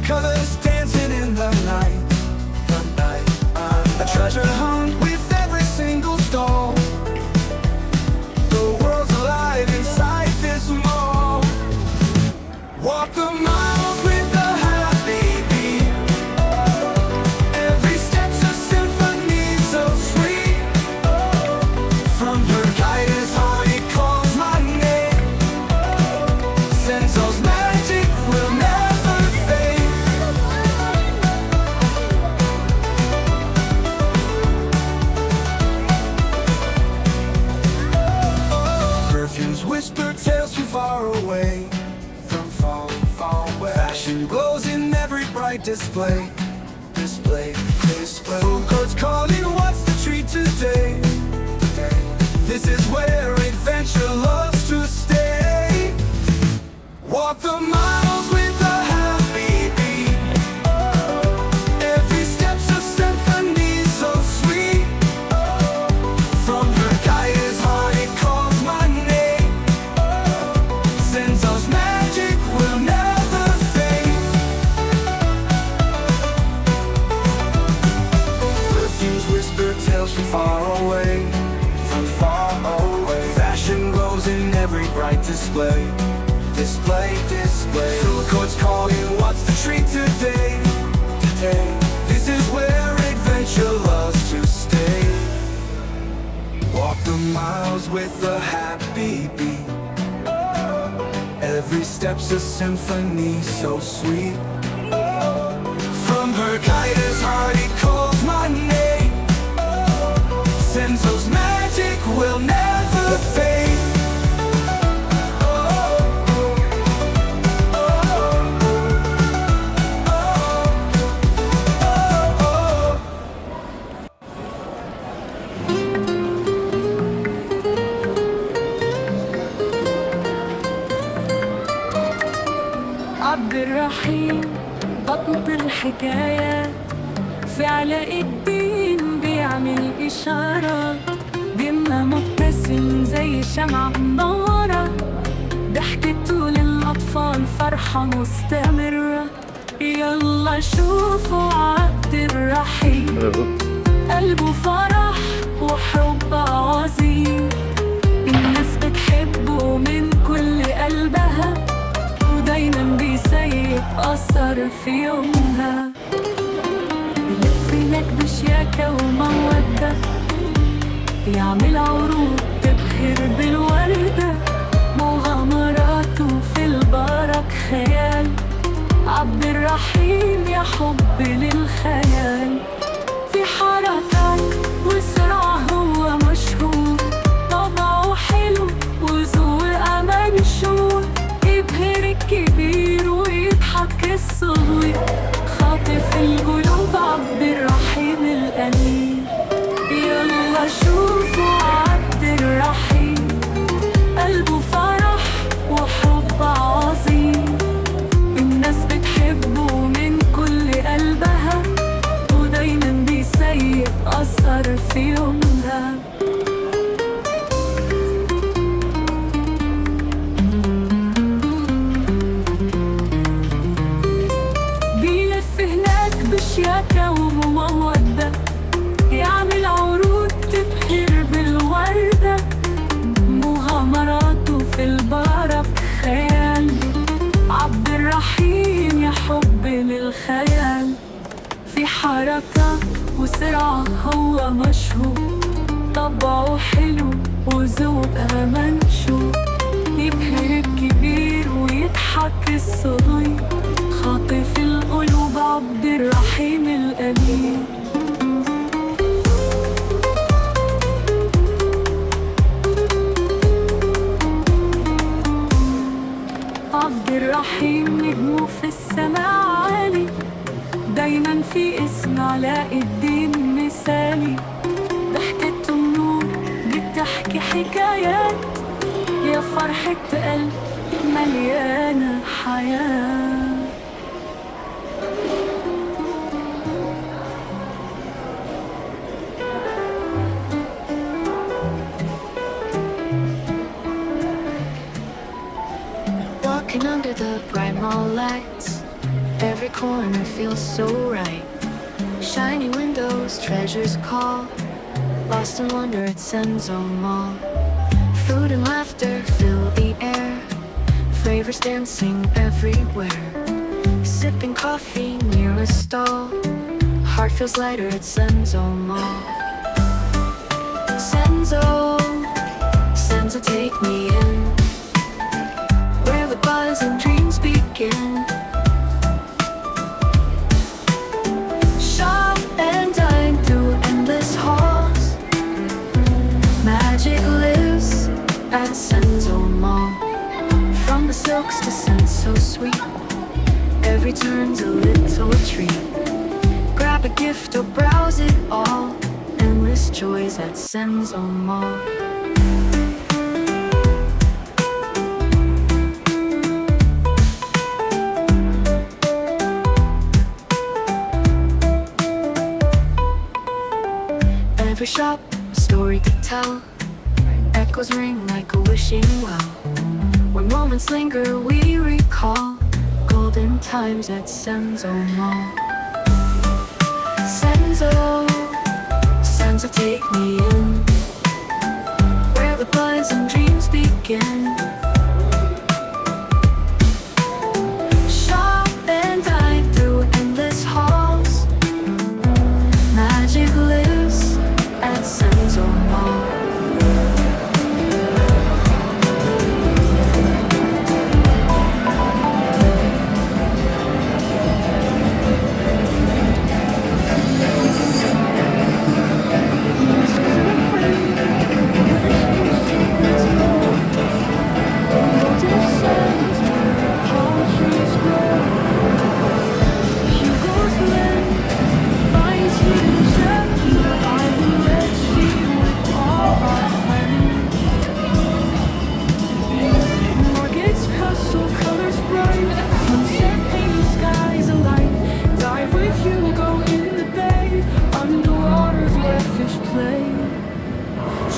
colors dancing in the night. A treasure hunt with every single stall. The world's alive inside this mall. Walk the miles with a happy beat. Every step's a symphony so sweet. From Hurghada's heart he calls my name. Senzo's magic will never fade. Perfumes whisper tales from far away. From far, far away. Fashion glows in every bright display. Display. Food courts calling, what's the treat today? This is where adventure loves to stay. Walk the miles with a happy beat. Every step's a symphony so sweet. From Hurghada's heart it calls my name. Senzo's magic will never fade. Perfumes whisper tales from far away. From far away. Fashion glows in every bright display. Display. Food courts calling, what's the treat today? This is where adventure loves to stay. Walk the miles with a happy beat. Every step's a symphony so sweet. From Hurghada's heart he calls my name. Senzo's magic will never fade. عبد الرحيم بطل الحكايات، في علاء الدين بيعمل إشارات، دمه مبتسم زي شمعة منورة، ضحكته للأطفال فرحة مستمرة. يلا شوفوا عبد الرحيم، قلبه فرح وحب عظيم، الناس بتحبه من كل قلبها، ودايما بيسيب أثر في يومها. بيلف لك بشياكة ومودة، يعمل عروض تبهر بالوردة، مغامراته في البرك خيال. عبد الرحيم يا حب للخيال، في حركات وسرعة هو مشهور، طبعه حلو وذوقه منشور، يبهر الكبير ويضحك الصغير، خاطف القلوب عبد الرحيم الأمين. يلا شوفوا عبد الرحيم، قلبه فرح وحب عظيم، الناس بتحبه من كل قلبها، ودايما بيسيب أثر في يومها. شياكة ومودة، يعمل عروض تبهر بالوردة، مغامراته في البرك خيال. عبد الرحيم يا حب للخيال، في حركة وسرعة هو مشهور، طبعه حلو وذوقه منشور، يبهر الكبير ويضحك الصغير، خاطف القلوب عبد الرحيم الأمين. عبد الرحيم نجمه في السماء عالي، دايما في اسم علاء الدين مثالي، ضحكته النور بتحكي حكايات، يا فرحة قلب مليانة حياة. Walking under the bright mall lights, every Every corner feels so right. Shiny windows, treasures call. Lost in wonder at Senzo Mall. Food and laughter fill the air. Flavors dancing everywhere. Sipping coffee near a stall. Heart feels lighter at Senzo Mall. Senzo, Senzo, take me in, where the buzz and dreams begin. Shop and dine through endless halls. Magic lives at Senzo Mall. From the silks to scents so sweet, every turn's a little treat. Grab a gift or browse it all. Endless joys at Senzo Mall. Every shop, a story to tell. Echoes ring like a wishing well. When moments linger, we recall golden times at Senzo Mall. Senzo, Senzo, take me in, where the buzz and dreams begin. Shop and dine through endless halls. Magic lives at Senzo Mall.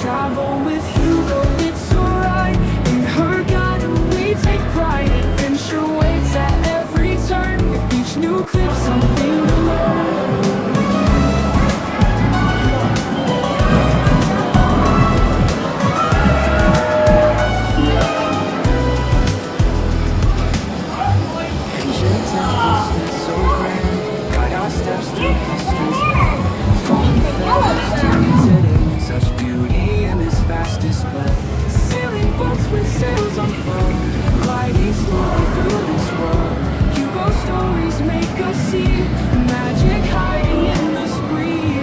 Travel with Hugo, it's alright. In Hurghada we take pride. Adventure waits at every turn. With each new clip something to learn. Ancient temples that so grand guide our steps through history's land. From feathers to today, such beauty in this vast display. Sailing boats with sails unfurled, gliding slowly through this world. Hugo stories make us see magic hiding in the spree.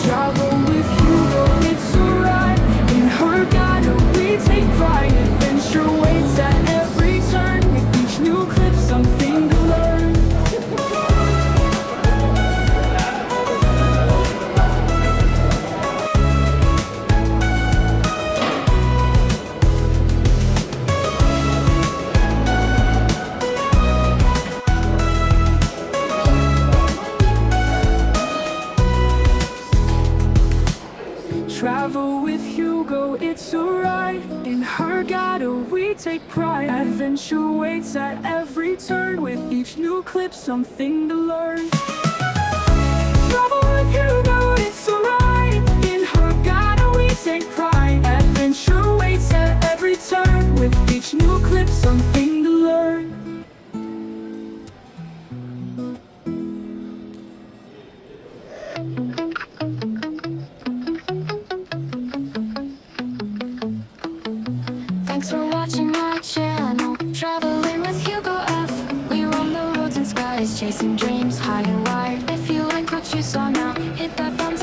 Travel with Hugo, it's alright. In Hurghada we take pride. Adventure waits at every turn. With each new clip something to learn. Travel with Hugo, it's alright. In Hurghada we take pride. Adventure waits at every turn. With each new clip something to learn. Travel with Hugo, it's alright. In Hurghada we take pride. Adventure waits at every turn. With each new clip something to learn. Thanks for watching my channel, Traveling with HugoF. We roam the roads and skies, chasing dreams high and wide. If you like what you saw now, hit that thumbs up.